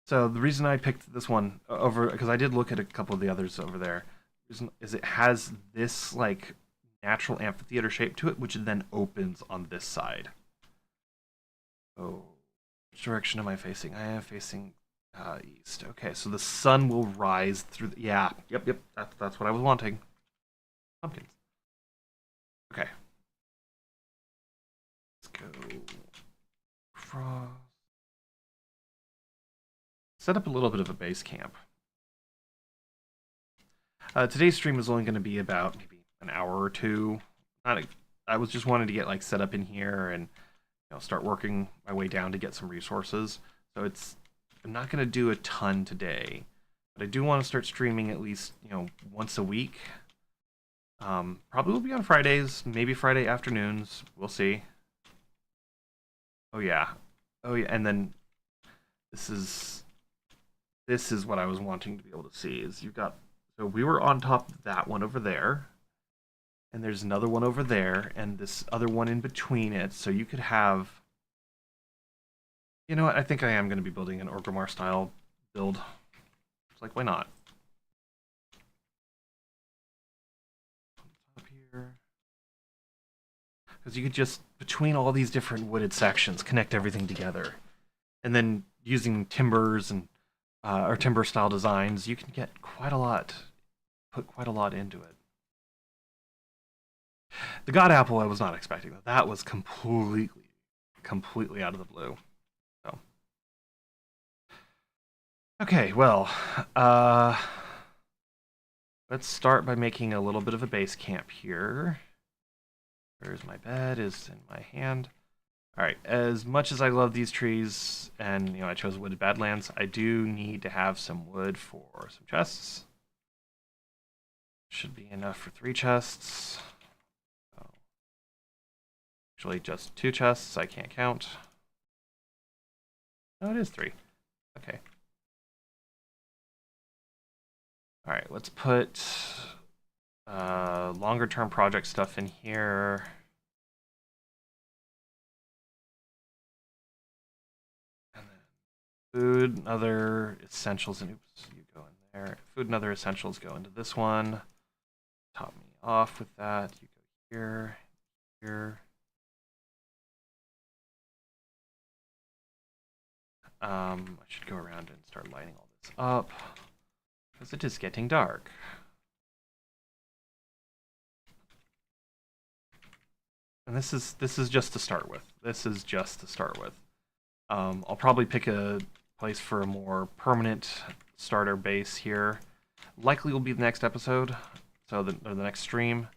So the reason I picked this one over, because I did look at a couple of the others over there, is it has this like natural amphitheater shape to it, which then opens on this side. Oh, which direction am I facing? I am facing east. Okay, so the sun will rise through. Yeah, yep. That's what I was wanting. Pumpkins. Okay, let's go across. Set up a little bit of a base camp. Today's stream is only going to be about maybe an hour or two. I was just wanting to get like set up in here and start working my way down to get some resources. So I'm not going to do a ton today, but I do want to start streaming at least once a week. Probably will be on Fridays, maybe Friday afternoons. We'll see. Oh yeah, and then this is what I was wanting to be able to see. Is you've got so we were on top of that one over there, and there's another one over there, and this other one in between it. So you could have. You know what? I think I am going to be building an Orgrimmar style build. It's like, why not? Up here. Because you could just, between all these different wooded sections, connect everything together. And then using timbers and or timber style designs, you can get quite a lot, put quite a lot into it. The God Apple, I was not expecting that. That was completely out of the blue. So. Okay, well, let's start by making a little bit of a base camp here. Where's my bed? Is in my hand. All right. As much as I love these trees, and I chose wooded badlands, I do need to have some wood for some chests. Should be enough for 3 chests. Oh. Actually, just 2 chests. I can't count. No, it is 3. Okay. All right. Let's put longer term project stuff in here. And then food and other essentials. And oops, you go in there. Food and other essentials go into this one. Top me off with that. You go here, here. I should go around and start lighting all this up because it is getting dark. And this is just to start with. This is just to start with. I'll probably pick a place for a more permanent starter base here. Likely will be the next episode, so the next stream.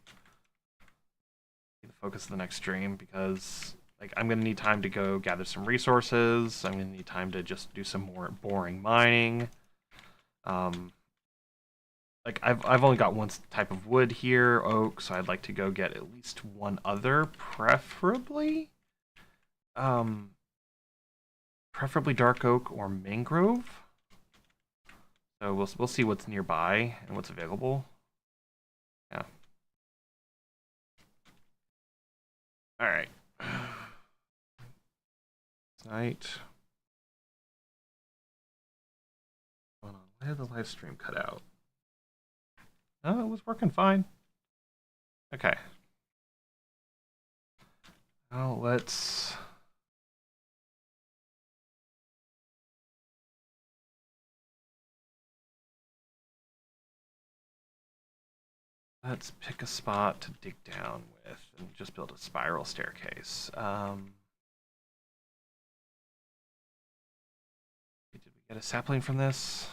The focus of the next stream because I'm gonna need time to go gather some resources. I'm gonna need time to just do some more boring mining. I've only got one type of wood here, oak, so I'd like to go get at least one other, preferably dark oak or mangrove. So we'll see what's nearby and what's available. Yeah. All right. Tonight. What's going on I had the live stream cut out. No, it was working fine. Okay. Now let's pick a spot to dig down with and just build a spiral staircase. Did we get a sapling from this?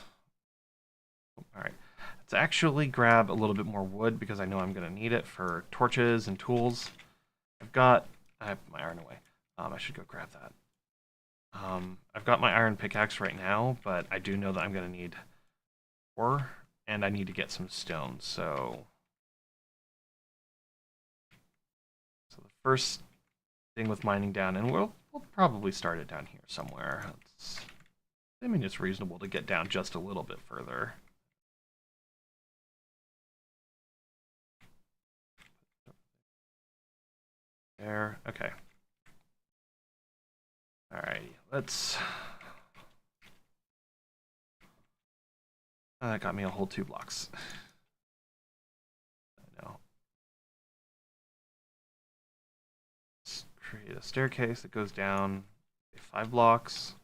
All right. Let's actually grab a little bit more wood because I know I'm going to need it for torches and tools. I have my iron away. I should go grab that. I've got my iron pickaxe right now, but I do know that I'm going to need ore, and I need to get some stone. So the first thing with mining down, and we'll probably start it down here somewhere. I mean, it's reasonable to get down just a little bit further. There, okay. Alrighty, let's... that got me a whole 2 blocks. No. Let's create a staircase that goes down 5 blocks.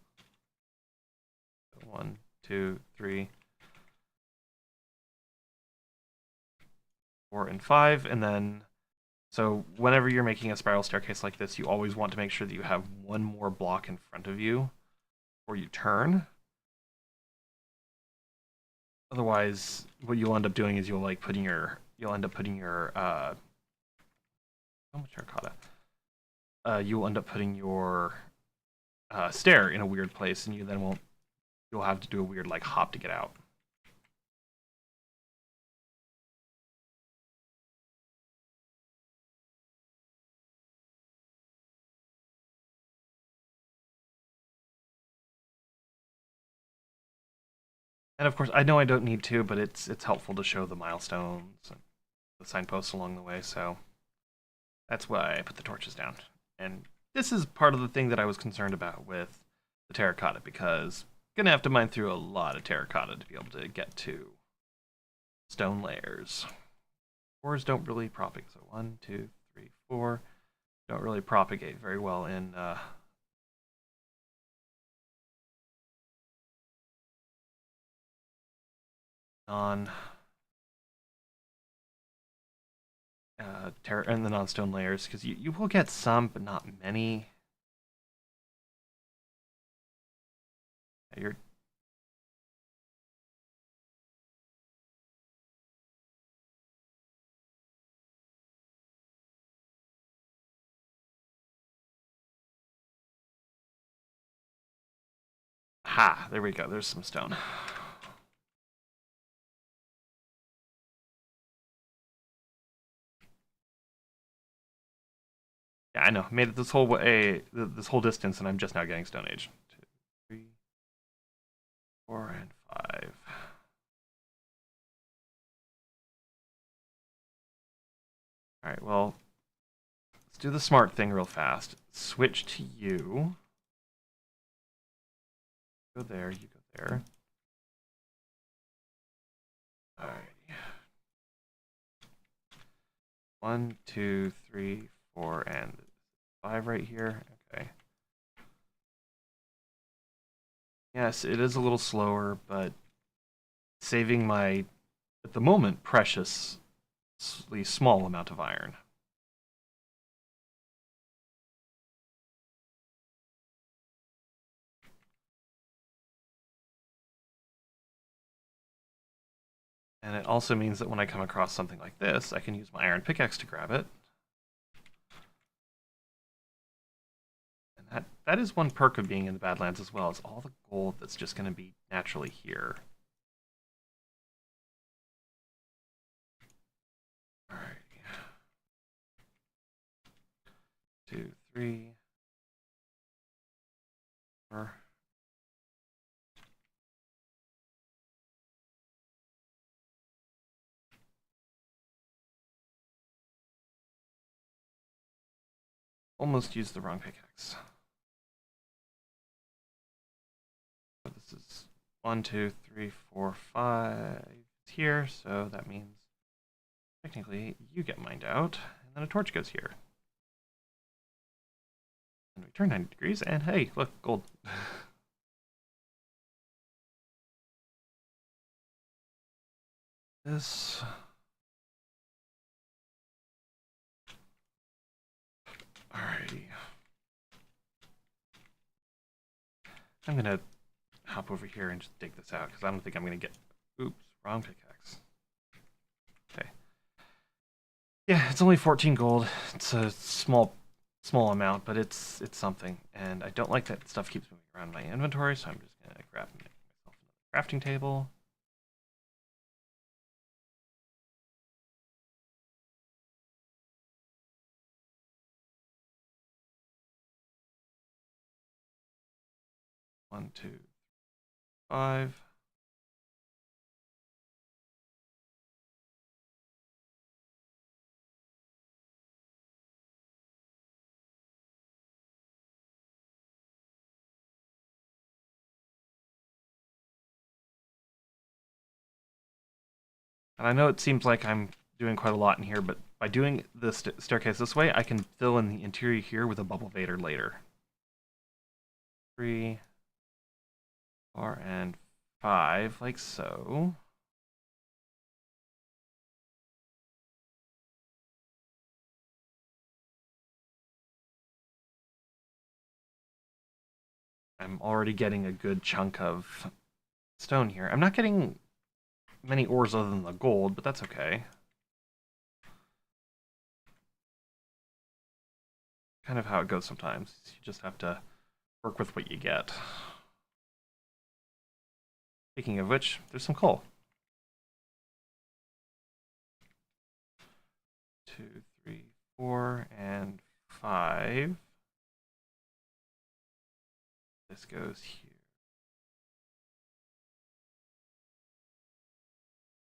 1, 2, 3, 4, and 5, and then... So whenever you're making a spiral staircase like this, you always want to make sure that you have one more block in front of you before you turn. Otherwise, what you'll end up doing is you'll end up putting your how much terracotta? You'll end up putting your stair in a weird place, and you'll have to do a weird like hop to get out. And of course, I know I don't need to, but it's helpful to show the milestones and the signposts along the way, so that's why I put the torches down. And this is part of the thing that I was concerned about with the terracotta, because I'm gonna have to mine through a lot of terracotta to be able to get to stone layers. Ores don't really propagate. So 1, 2, 3, 4 don't really propagate very well in non and the non-stone layers, because you will get some, but not many. You're ha, there we go. There's some stone. Yeah, I know. Made it this whole way, this whole distance, and I'm just now getting Stone Age. 2, 3, 4, and 5. All right. Well, let's do the smart thing real fast. Switch to you. Go there. You go there. All right. 1, 2, 3, 4, and 5 right here. Okay. Yes, it is a little slower, but saving my, at the moment, preciously small amount of iron. And it also means that when I come across something like this, I can use my iron pickaxe to grab it. And that is one perk of being in the Badlands as well, is all the gold that's just going to be naturally here. All right. 2, 3, 4. Almost used the wrong pickaxe. But this is 1, 2, 3, 4, 5 here, so that means technically you get mined out, and then a torch goes here. And we turn 90 degrees, and hey, look, gold. This. Alrighty. I'm gonna hop over here and just dig this out, because I don't think I'm gonna get. Oops, wrong pickaxe. Okay. Yeah, it's only 14 gold. It's a small amount, but it's something. And I don't like that stuff keeps moving around my inventory, so I'm just gonna grab myself another crafting table. One, two, 5. And I know it seems like I'm doing quite a lot in here, but by doing the staircase this way, I can fill in the interior here with a bubble vader later. 3, 4, and 5, like so. I'm already getting a good chunk of stone here. I'm not getting many ores other than the gold, but that's okay. Kind of how it goes sometimes. You just have to work with what you get. Speaking of which, there's some coal. 2, 3, 4, and 5. This goes here.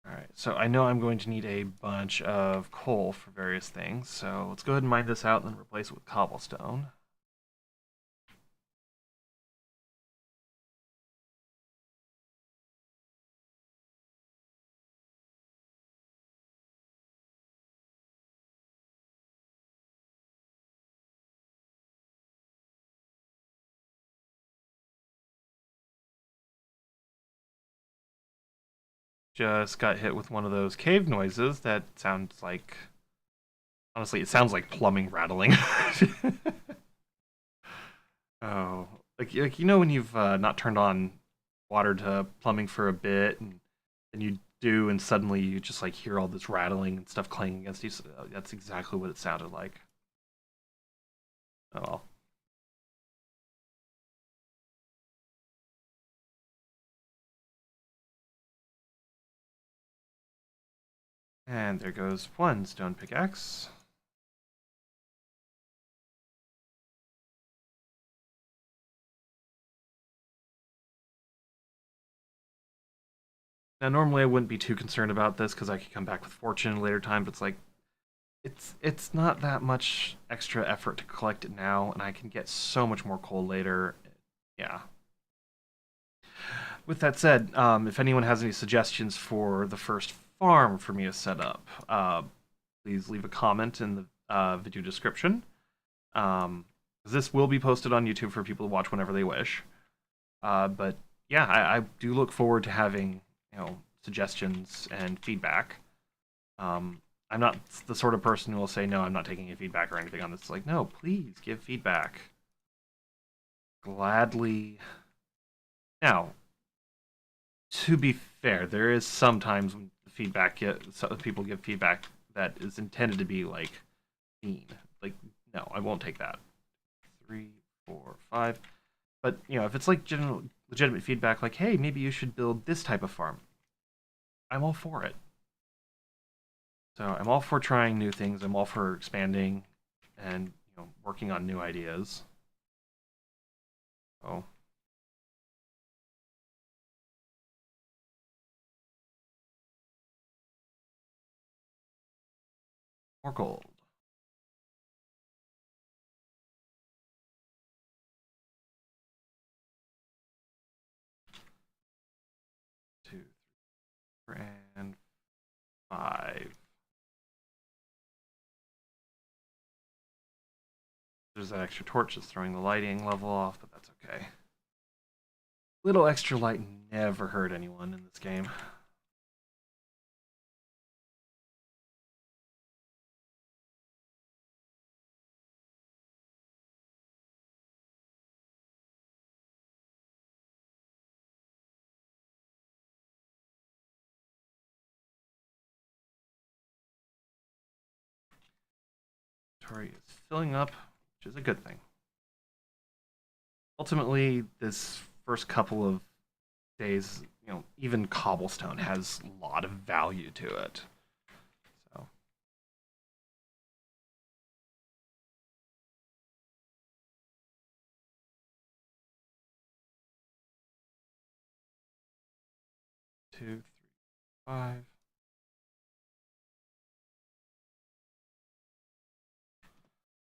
Alright, so I know I'm going to need a bunch of coal for various things, so let's go ahead and mine this out and then replace it with cobblestone. Just got hit with one of those cave noises that sounds like... Honestly, it sounds like plumbing rattling. Oh, like you know when you've not turned on water to plumbing for a bit, and then you do, and suddenly you just like hear all this rattling and stuff clanging against you. So that's exactly what it sounded like. Oh well. And there goes one stone pickaxe. Now normally I wouldn't be too concerned about this because I could come back with fortune in a later time, but it's like it's not that much extra effort to collect it now, and I can get so much more coal later. Yeah. With that said, if anyone has any suggestions for the first farm for me to set up, please leave a comment in the video description. This will be posted on YouTube for people to watch whenever they wish. But yeah, I do look forward to having suggestions and feedback. I'm not the sort of person who will say no, I'm not taking any feedback or anything on this. It's like no, please give feedback. Gladly. Now, to be fair, there is sometimes when people give feedback that is intended to be like mean. Like, no, I won't take that. 3, 4, 5. But if it's like legitimate feedback, like, hey, maybe you should build this type of farm, I'm all for it. So I'm all for trying new things. I'm all for expanding and working on new ideas. Oh, more gold. 5. There's that extra torch that's throwing the lighting level off, but that's okay. Little extra light never hurt anyone in this game. Inventory is filling up, which is a good thing. Ultimately, this first couple of days, even cobblestone has a lot of value to it. So, 2, 3, 5.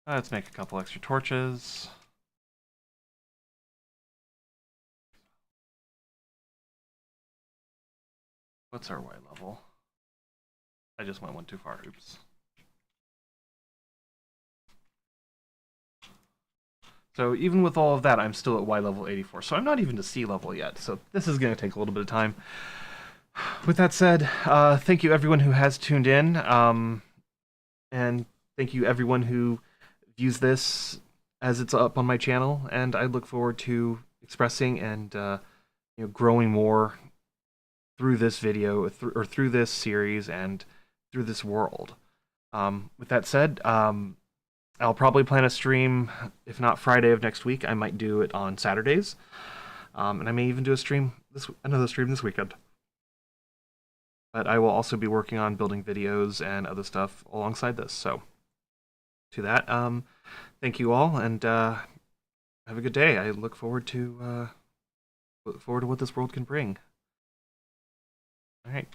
Let's make a couple extra torches. What's our white level? I just went one too far. Oops. So even with all of that, I'm still at Y level 84. So I'm not even to C level yet. So this is going to take a little bit of time. With that said, thank you everyone who has tuned in. And thank you everyone who views this as it's up on my channel. And I look forward to expressing and growing more through this video or through this series and through this world. With that said, I'll probably plan a stream, if not Friday of next week. I might do it on Saturdays, and I may even do another stream this weekend. But I will also be working on building videos and other stuff alongside this. So, to that, thank you all, and have a good day. I look forward to what this world can bring. All right.